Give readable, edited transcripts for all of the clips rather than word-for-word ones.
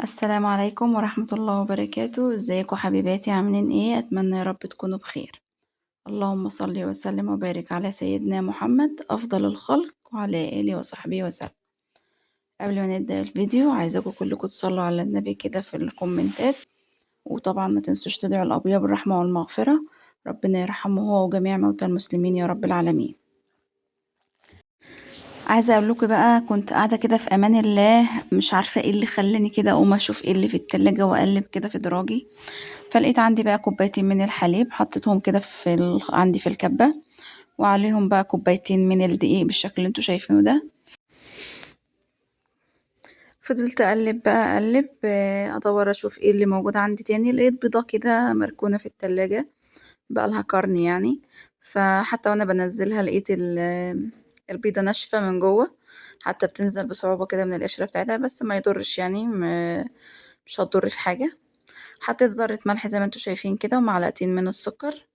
السلام عليكم ورحمة الله وبركاته. ازيكم حبيباتي؟ عاملين ايه؟ اتمنى يا رب تكونوا بخير. اللهم صل وسلم وبارك على سيدنا محمد افضل الخلق وعلى اله وصحبه وسلم. قبل ما نبدأ الفيديو عايزاكم كلكم تصلوا على النبي كده في الكومنتات، وطبعا ما تنسوش تدعوا الأبوياء بالرحمة والمغفرة، ربنا يرحمه هو وجميع موتى المسلمين يا رب العالمين. عايزة اقول لكم بقى، كنت قاعدة كده في امان الله، مش عارفة ايه اللي خلاني كده اقوم اشوف ايه اللي في التلاجة واقلب كده في دراجي، فلقيت عندي بقى كوبايتين من الحليب، حطيتهم كده عندي في الكبة، وعليهم بقى كوبايتين من الدقيق بالشكل اللي انتوا شايفينه ده. فضلت اقلب بقى اقلب، ادور اشوف ايه اللي موجود عندي تاني، لقيت بيضة كده مركونة في التلاجة بقى لها قرن يعني. فحتى وانا بنزلها لقيت البيضة ناشفة من جوه، حتى بتنزل بصعوبة كده من القشرة بتاعتها، بس ما يضرش يعني، مش هتضر في حاجة. حطيت ذرة ملح زي ما انتوا شايفين كده، ومعلقتين من السكر.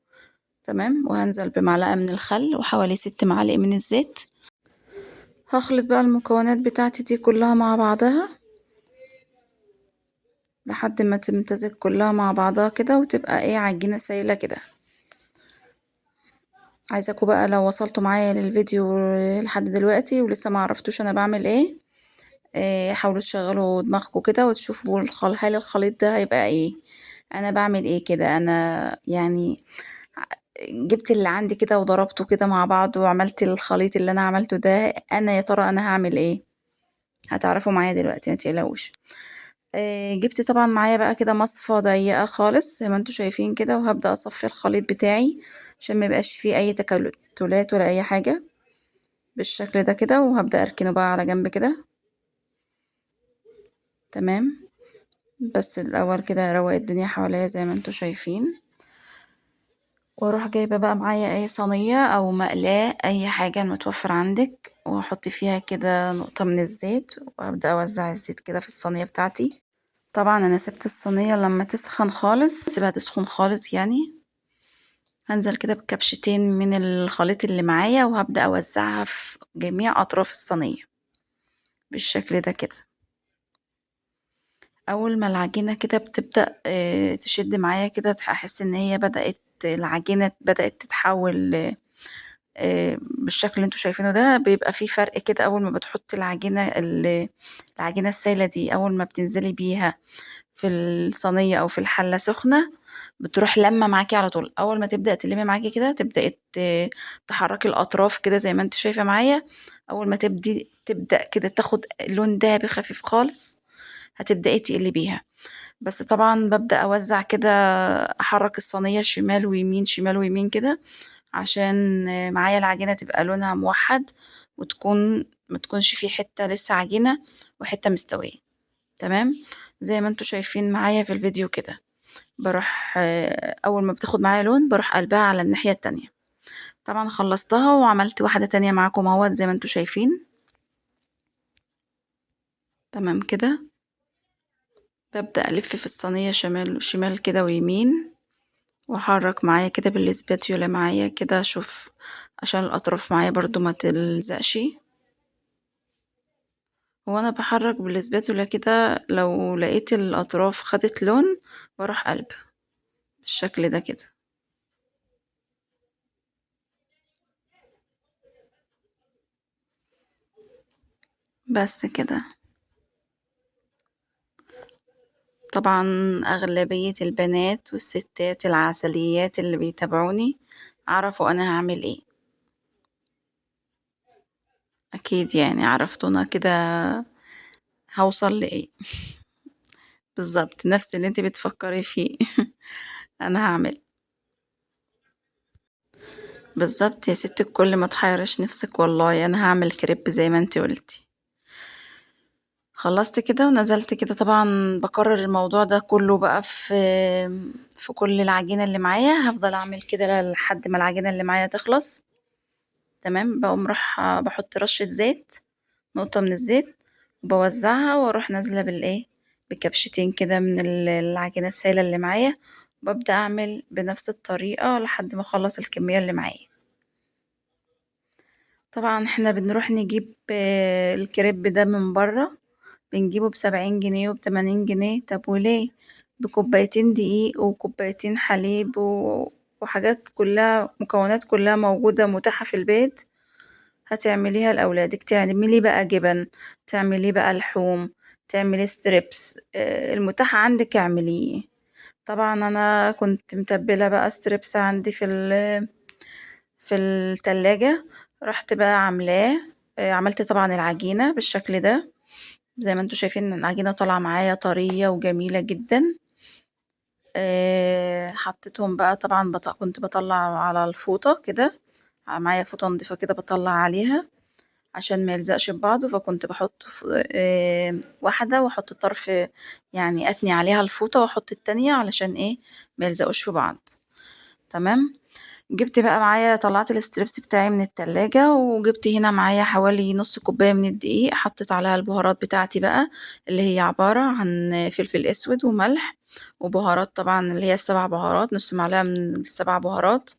تمام، وهنزل بمعلقة من الخل وحوالي 6 معالق من الزيت. هخلط بقى المكونات بتاعتي دي كلها مع بعضها لحد ما تمتزج كلها مع بعضها كده، وتبقى ايه، عجينة سايلة كده. عايزاكم بقى لو وصلتوا معايا للفيديو لحد دلوقتي ولسه ما عرفتوش انا بعمل ايه، حاولوا تشغلوا دماغكم كده وتشوفوا هل الخليط ده هيبقى ايه، انا بعمل ايه كده. انا يعني جبت اللي عندي كده وضربته كده مع بعض وعملت الخليط اللي انا عملته ده، انا يا ترى انا هعمل ايه؟ هتعرفوا معايا دلوقتي، ما تقلقوش. جبت طبعا معايا بقى كده مصفى ضيقة خالص زي ما انتوا شايفين كده، وهبدأ اصفي الخليط بتاعي عشان ما يبقاش فيه اي تكتلات ولا اي حاجة، بالشكل ده كده. وهبدأ اركنه بقى على جنب كده. تمام، بس الاول كده اروق الدنيا حواليا زي ما انتوا شايفين، واروح جايبة بقى معايا اي صينية او مقلاة، اي حاجة المتوفر عندك، واحط فيها كده نقطة من الزيت، وابدأ اوزع الزيت كده في الصينية بتاعتي. طبعا انا سبت الصينية لما تسخن خالص، سيبها تسخن خالص يعني. هنزل كده بكبشتين من الخليط اللي معايا، وهبدأ اوزعها في جميع اطراف الصينية بالشكل ده كده. اول ما العجينة كده بتبدأ تشد معايا كده، احس ان هي العجينة بدأت تتحول بالشكل اللي انتوا شايفينه ده. بيبقى في فرق كده اول ما بتحطي العجينة السايلة دي، اول ما بتنزلي بيها في الصينية او في الحلة سخنة، بتروح لما معاكي على طول. اول ما تبدأ تلمي معاكي كده، تبدأي تحركي الاطراف كده زي ما انت شايفة معايا. اول ما تبدأ كده تاخد لون دهبي خفيف خالص، هتبدأي تقلبيها. بس طبعا ببدأ أوزع كده، أحرك الصينية شمال ويمين شمال ويمين كده، عشان معايا العجينة تبقى لونها موحد، ما تكونش في حتة لسه عجينة وحتة مستوية. تمام، زي ما انتوا شايفين معايا في الفيديو كده. بروح أول ما بتاخد معايا لون بروح قلبها على الناحية التانية. طبعا خلصتها وعملت واحدة تانية معاكم اهوت زي ما انتوا شايفين. تمام كده، ببدأ ألف في الصينية شمال وشمال كده ويمين، واحرك معايا كده بالاسباتيولا معايا كده، اشوف عشان الاطراف معايا برضو ما تلزقش. وانا بحرك بالاسباتيولا كده، لو لقيت الاطراف خدت لون بروح قلبها بالشكل ده كده. بس كده. طبعا اغلبية البنات والستات العسليات اللي بيتابعوني عرفوا انا هعمل ايه، اكيد يعني عرفتونا كده هوصل لايه. بالظبط نفس اللي انت بتفكري فيه. انا هعمل. بالظبط يا ست الكل، ما تحيرش نفسك والله، انا هعمل كريب زي ما انتي قلتي. خلصت كده ونزلت كده، طبعا بكرر الموضوع ده كله بقى في كل العجينة اللي معايا. هفضل اعمل كده لحد ما العجينة اللي معايا تخلص. تمام، بقوم راح بحط رشة زيت، نقطة من الزيت، وبوزعها واروح نازلة بالايه، بكبشتين كده من العجينة السائلة اللي معايا. وببدأ اعمل بنفس الطريقة لحد ما اخلص الكمية اللي معايا. طبعا احنا بنروح نجيب الكريب ده من بره، بنجيبه ب70 جنيه وب80 جنيه. طب وليه؟ بكوبايتين دقيق وكوبايتين حليب وحاجات كلها مكونات كلها موجودة متاحة في البيت، هتعمليها لأولادك. تعملي بقى جبن، تعملي بقى لحوم، تعملي ستريبس، المتاح عندك اعمليه. طبعا انا كنت متبلة بقى ستريبس عندي في التلاجة، رحت بقى عاملاه. عملت طبعا العجينة بالشكل ده، زي ما انتوا شايفين العجينة طالعة معايا طرية وجميلة جدا. حطيتهم بقى طبعا كنت بطلع على الفوطة كده، معايا فوطة نضيفة كده بطلع عليها عشان ما يلزقش ببعضه، فكنت بحط واحدة واحط الطرف، يعني اتني عليها الفوطة واحط التانية علشان ايه ما يلزقوش في بعض. تمام. جبت بقى معايا، طلعت الستريبس بتاعي من التلاجة، وجبت هنا معايا حوالي نص كوباية من الدقيق، حطيت عليها البهارات بتاعتي بقى، اللي هي عبارة عن فلفل اسود وملح وبهارات طبعا اللي هي ال7 بهارات، نص معلقة من ال7 بهارات،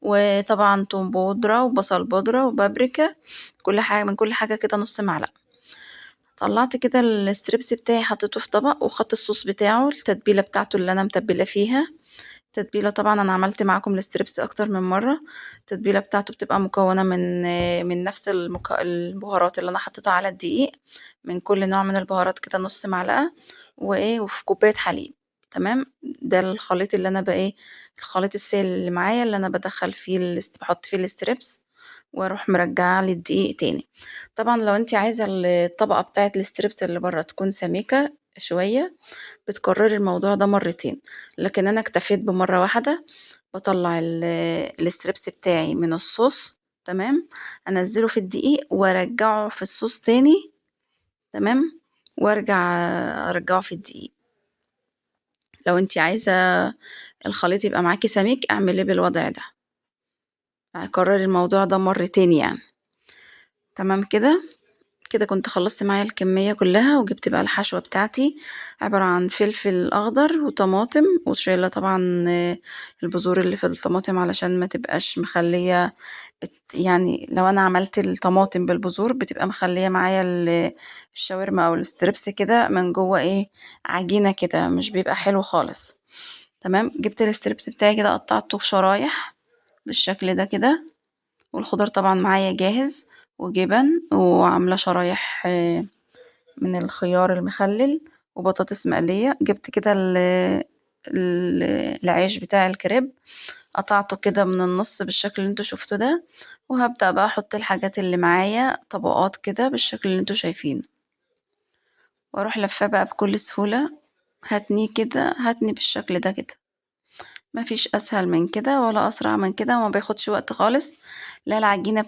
وطبعا توم بودرة وبصل بودرة وبابريكا، كل حاجة من كل حاجة كده نص معلقة. طلعت كده الستريبس بتاعي حطيته في طبق، وخدت الصوص بتاعه التتبيلة بتاعته اللي انا متبلة فيها. التتبيلة طبعا انا عملت معاكم الستريبس اكتر من مرة، التتبيلة بتاعته بتبقى مكونة من نفس البهارات اللي انا حطيتها على الدقيق، من كل نوع من البهارات كده نص معلقة، وفي كوباية حليب. تمام. ده الخليط اللي انا بقى الخليط السائل اللي معايا اللي انا بدخل فيه بحط فيه الستريبس، واروح مرجعة للدقيق تاني. طبعا لو انتي عايزة الطبقة بتاعة الستريبس اللي بره تكون سميكة شوية، بتكرري الموضوع ده مرتين، لكن انا اكتفيت بمرة واحدة. بطلع الستريبس بتاعي من الصوص، تمام، انزله في الدقيق وارجعه في الصوص تاني، تمام، وارجع ارجعه في الدقيق. لو انتي عايزة الخليط يبقى معاكي سميك اعمليه بالوضع ده، كرري الموضوع ده مرتين يعني. تمام كده. كده كنت خلصت معايا الكمية كلها، وجبت بقى الحشوة بتاعتي، عبارة عن فلفل أخضر وطماطم، وشايلة طبعا البذور اللي في الطماطم علشان ما تبقاش مخلية، يعني لو أنا عملت الطماطم بالبذور بتبقى مخلية معايا الشاورما أو الستريبس كده من جوه عجينة كده، مش بيبقى حلو خالص. تمام. جبت الستريبس بتاعي كده قطعته شرايح بالشكل ده كده، والخضار طبعا معايا جاهز، وجبن، وعاملة شرايح من الخيار المخلل، وبطاطس مقلية. جبت كده العيش بتاع الكريب، قطعته كده من النص بالشكل اللي انتوا شفتوا ده، وهبدأ بقى احط الحاجات اللي معايا طبقات كده بالشكل اللي انتوا شايفينه، واروح لفاه بقى بكل سهولة. هتنيه كده، هتني بالشكل ده كده، مفيش اسهل من كده ولا اسرع من كده، وما بياخدش وقت خالص. لا العجينة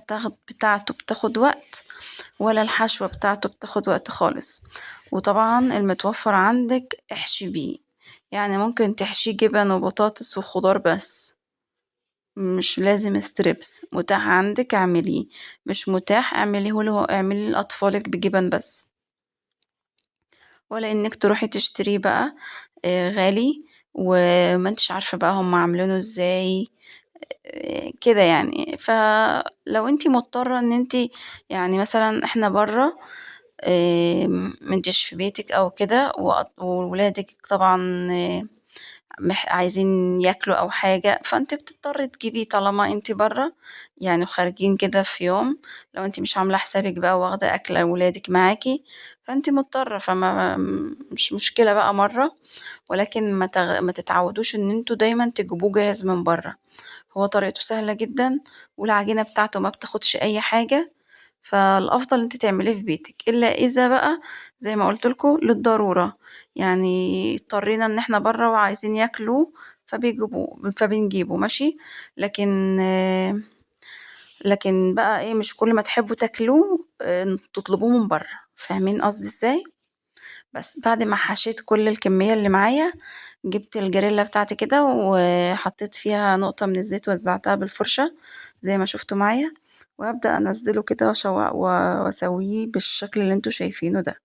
بتاعته بتاخد وقت، ولا الحشوة بتاعته بتاخد وقت خالص. وطبعا المتوفر عندك احشي بيه، يعني ممكن تحشيه جبن وبطاطس وخضار بس، مش لازم ستريبس. متاح عندك اعمليه، مش متاح اعمليه لأطفالك بجبن بس، ولا انك تروحي تشتريه بقى غالي، وما انتش عارفة بقى هم عاملينه ازاي كده يعني. فلو انتي مضطرة ان انتي، يعني مثلا احنا برا، منتش في بيتك او كده، وولادك طبعا عايزين ياكلوا او حاجة، فانت بتضطري تجيبيه طالما انت برا، يعني خارجين كده في يوم. لو انت مش عاملة حسابك بقى واخدة اكل ولادك معاكي، فانت مضطرة، فما مش مشكلة بقى مرة، ولكن ما تتعودوش ان انتوا دايما تجيبوه جاهز من برا. هو طريقته سهلة جدا، والعجينة بتاعته ما بتاخدش اي حاجة، فالافضل انت تعمليه في بيتك، الا اذا بقى زي ما قلت لكم للضرورة، يعني اضطرينا ان احنا برا وعايزين ياكلوا فبنجيبه ماشي. لكن لكن بقى مش كل ما تحبوا تاكلوه تطلبوه من برا. فاهمين قصدي ازاي؟ بس بعد ما حشيت كل الكمية اللي معايا، جبت الجريلا بتاعتي كده وحطيت فيها نقطة من الزيت، وزعتها بالفرشة زي ما شفتوا معايا، وابدأ انزله كده واسويه بالشكل اللي انتوا شايفينه ده.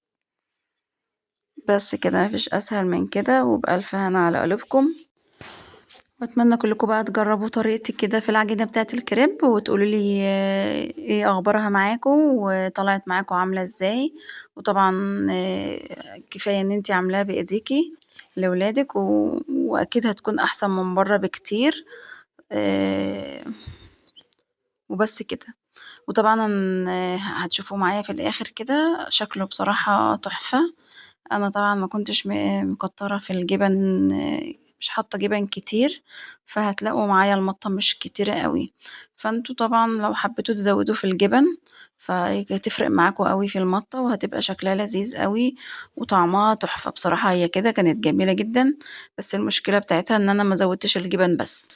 بس كده، مفيش اسهل من كده، وبألف هنا على قلوبكم. واتمنى كلكم بقى تجربوا طريقتي كده في العجينة بتاعة الكريب وتقولوا لي ايه اخبارها معاكم وطلعت معاكم عاملة ازاي. وطبعا كفاية ان انتي عاملاها بايديكي لولادك واكيد هتكون احسن من بره بكتير. آه، وبس كده. وطبعا هتشوفوا معايا في الاخر كده شكله بصراحة تحفة. انا طبعا ما كنتش مكترة في الجبن، مش حاطة جبن كتير، فهتلاقوا معايا المطة مش كتيرة قوي. فانتوا طبعا لو حبيتوا تزودوا في الجبن فهتفرق معاكوا قوي في المطة وهتبقى شكلها لذيذ قوي وطعمها تحفة بصراحة. هي كده كانت جميلة جدا، بس المشكلة بتاعتها ان انا ما زودتش الجبن بس.